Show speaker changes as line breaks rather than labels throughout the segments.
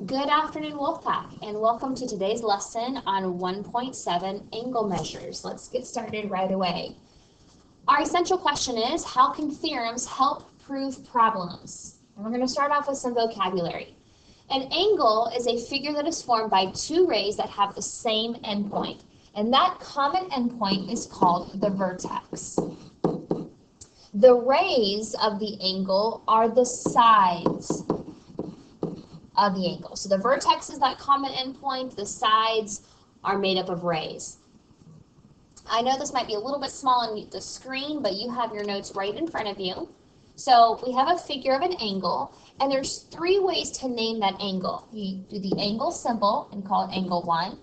Good afternoon, Wolfpack, and welcome to today's lesson on 1.7 angle measures. Let's get started right away. Our essential question is, how can theorems help prove problems? And we're going to start off with some vocabulary. An angle is a figure that is formed by two rays that have the same endpoint, and that common endpoint is called the vertex. The rays of the angle are the sides of the angle. So the vertex is that common endpoint, the sides are made up of rays. I know this might be a little bit small on the screen, but you have your notes right in front of you. So we have a figure of an angle, and there's three ways to name that angle. You do the angle symbol and call it angle 1,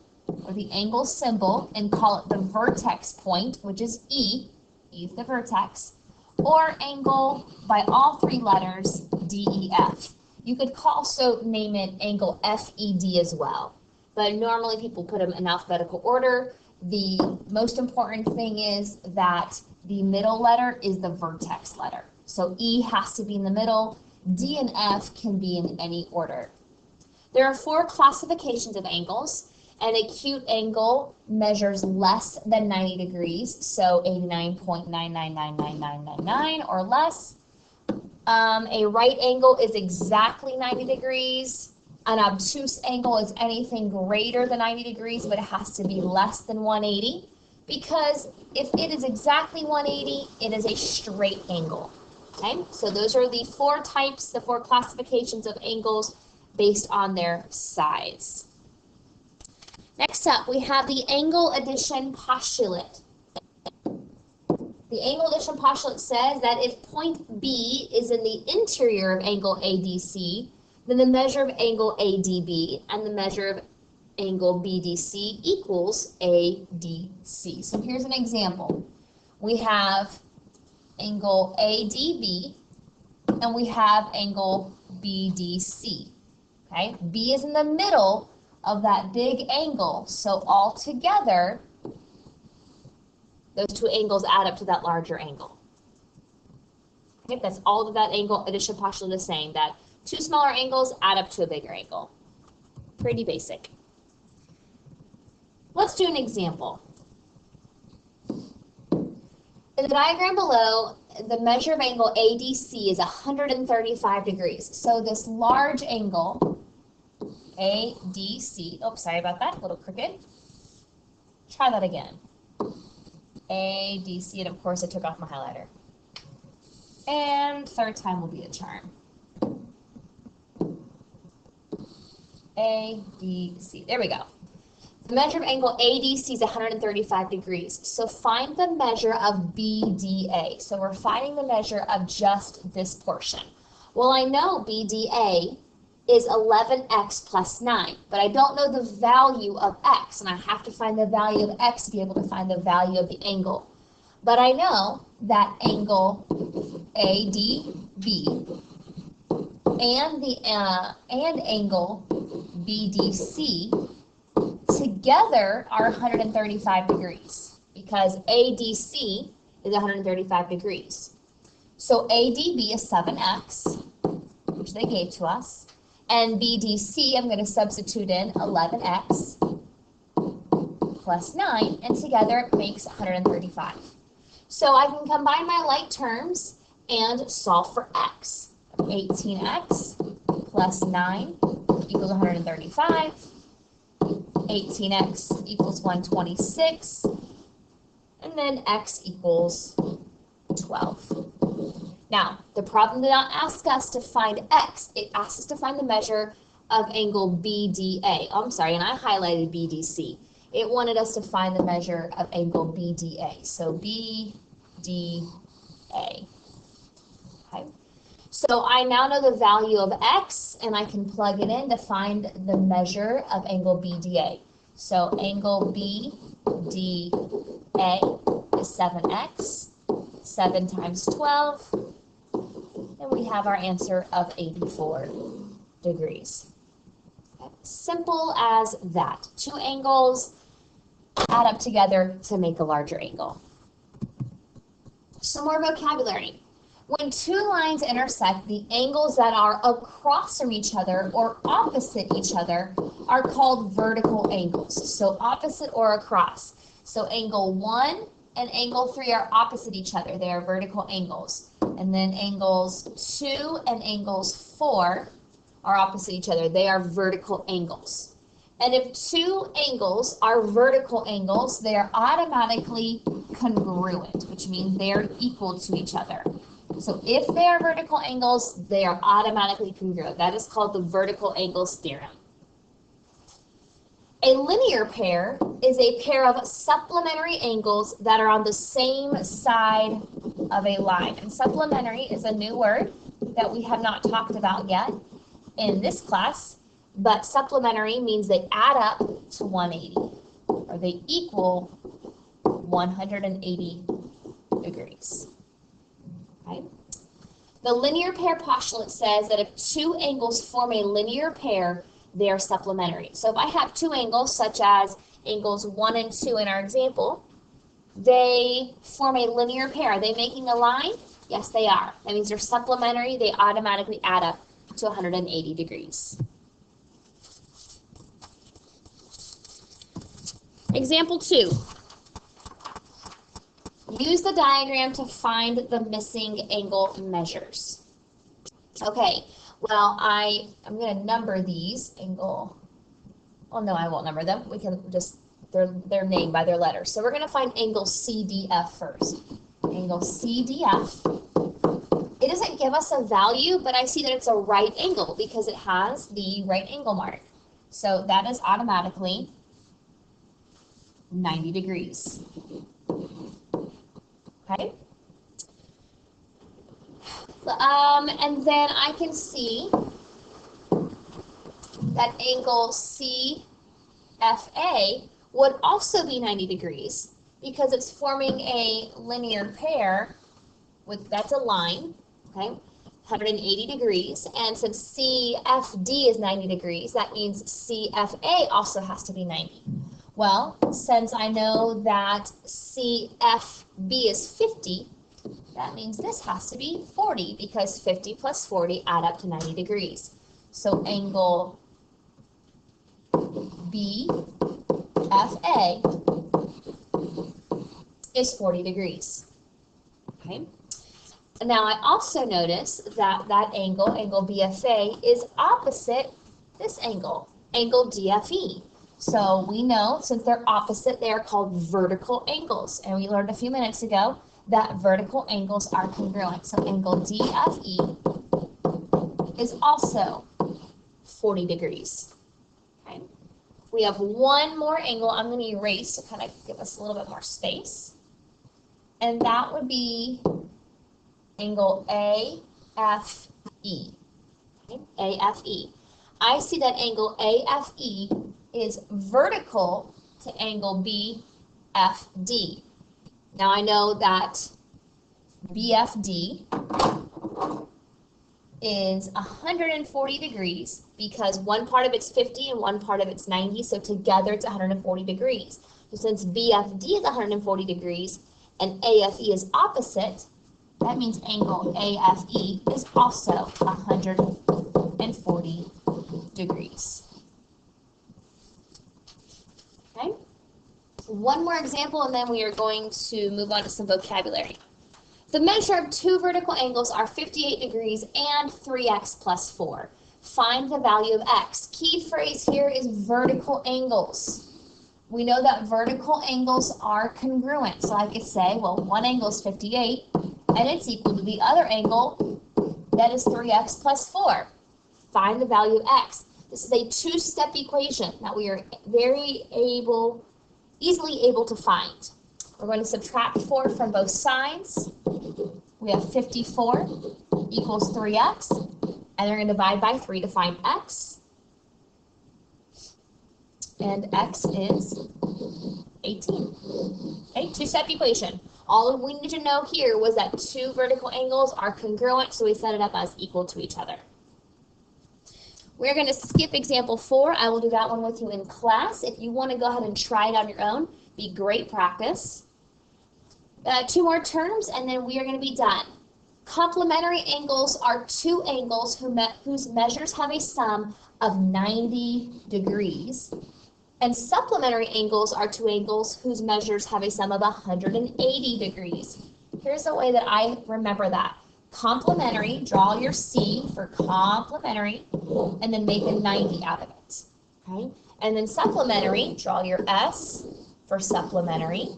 or the angle symbol and call it the vertex point, which is E. E is the vertex, or angle by all three letters, D, E, F. You could also name it angle FED as well, but normally people put them in alphabetical order. The most important thing is that the middle letter is the vertex letter. So E has to be in the middle, D and F can be in any order. There are four classifications of angles. An acute angle measures less than 90 degrees, so 89.9999999 or less. A right angle is exactly 90 degrees. An obtuse angle is anything greater than 90 degrees, but it has to be less than 180, because if it is exactly 180, it is a straight angle. Okay, so those are the four types, the four classifications of angles based on their sides. Next up, we have the angle addition postulate. The angle addition postulate says that if point B is in the interior of angle ADC, then the measure of angle ADB and the measure of angle BDC equals ADC. So here's an example. We have angle ADB and we have angle BDC. Okay, B is in the middle of that big angle, so all together those two angles add up to that larger angle. Okay, that's all that that angle addition postulate is saying, that two smaller angles add up to a bigger angle. Pretty basic. Let's do an example. In the diagram below, the measure of angle ADC is 135 degrees. So this large angle, ADC, oh, sorry about that, a little crooked. Try that again. ADC, and of course I took off my highlighter. And third time will be a charm. ADC, there we go. The measure of angle ADC is 135 degrees. So find the measure of BDA. So we're finding the measure of just this portion. Well, I know BDA is 11x plus 9, but I don't know the value of x, and I have to find the value of x to be able to find the value of the angle. But I know that angle ADB and angle BDC together are 135 degrees, because ADC is 135 degrees. So ADB is 7x, which they gave to us. And BDC, I'm going to substitute in 11x plus 9, and together it makes 135. So I can combine my like terms and solve for x. 18x plus 9 equals 135. 18x equals 126. And then x equals 12. Now, the problem did not ask us to find x. It asked us to find the measure of angle BDA. Oh, I'm sorry, and I highlighted BDC. It wanted us to find the measure of angle BDA. So BDA. Okay. So I now know the value of x, and I can plug it in to find the measure of angle BDA. So angle BDA is 7x. 7 times 12. And we have our answer of 84 degrees. Okay. Simple as that. Two angles add up together to make a larger angle. Some more vocabulary. When two lines intersect, the angles that are across from each other or opposite each other are called vertical angles. So opposite or across. So angle 1 and angle 3 are opposite each other. They are vertical angles. And then angles 2 and angles 4 are opposite each other. They are vertical angles. And if two angles are vertical angles, they are automatically congruent, which means they are equal to each other. So if they are vertical angles, they are automatically congruent. That is called the vertical angles theorem. A linear pair is a pair of supplementary angles that are on the same side of a line. And supplementary is a new word that we have not talked about yet in this class, but supplementary means they add up to 180, or they equal 180 degrees. Okay. The linear pair postulate says that if two angles form a linear pair, they are supplementary. So if I have two angles, such as angles 1 and 2 in our example, they form a linear pair. Are they making a line? Yes, they are. That means they're supplementary. They automatically add up to 180 degrees. Example 2. Use the diagram to find the missing angle measures. Okay, well, I'm going to number these. Angle, well, no, I won't number them. We can just, they're named by their letters. So we're going to find angle CDF first. Angle CDF. It doesn't give us a value, but I see that it's a right angle because it has the right angle mark. So that is automatically 90 degrees. Okay. And then I can see that angle CFA would also be 90 degrees because it's forming a linear pair with, that's a line, okay, 180 degrees. And since CFD is 90 degrees, that means CFA also has to be 90. Well, since I know that CFB is 50, that means this has to be 40 because 50 plus 40 add up to 90 degrees. So angle BFA is 40 degrees. Okay. Now I also notice that that angle, angle BFA, is opposite this angle, angle DFE. So we know since they're opposite, they are called vertical angles. And we learned a few minutes ago that vertical angles are congruent. So angle DFE is also 40 degrees. Okay. We have one more angle I'm going to erase to kind of give us a little bit more space. And that would be angle AFE. Okay. AFE. I see that angle AFE is vertical to angle BFD. Now I know that BFD is 140 degrees because one part of it's 50 and one part of it's 90, so together it's 140 degrees. So since BFD is 140 degrees and AFE is opposite, that means angle AFE is also 140 degrees. Okay. One more example and then we are going to move on to some vocabulary. The measure of two vertical angles are 58 degrees and 3x plus 4. Find the value of x. Key phrase here is vertical angles. We know that vertical angles are congruent. So I could say, well, one angle is 58 and it's equal to the other angle that is 3x plus 4. Find the value of x. This is a two-step equation that we are easily able to find. We're going to subtract 4 from both sides. We have 54 equals 3x, and they're going to divide by 3 to find x. And x is 18. Okay, two-step equation. All we need to know here was that two vertical angles are congruent, so we set it up as equal to each other. We're going to skip example 4. I will do that one with you in class. If you want to go ahead and try it on your own, be great practice. 2 more terms, and then we are going to be done. Complementary angles are two angles whose measures have a sum of 90 degrees. And supplementary angles are two angles whose measures have a sum of 180 degrees. Here's the way that I remember that. Complementary, draw your C for complementary, and then make a 90 out of it. Okay? And then supplementary, draw your S for supplementary,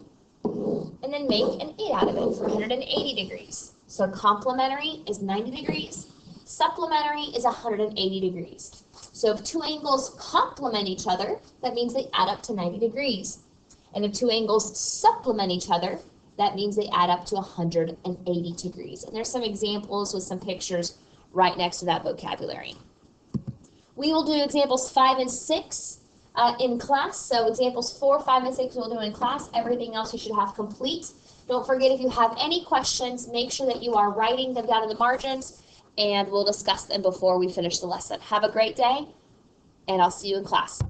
and then make an 8 out of it for 180 degrees. So complementary is 90 degrees, supplementary is 180 degrees. So if two angles complement each other, that means they add up to 90 degrees. And if two angles supplement each other, that means they add up to 180 degrees. And there's some examples with some pictures right next to that vocabulary. We will do examples 5 and 6 in class. So examples 4, 5, and 6 we'll do in class. Everything else you should have complete. Don't forget, if you have any questions, make sure that you are writing them down in the margins, and we'll discuss them before we finish the lesson. Have a great day, and I'll see you in class.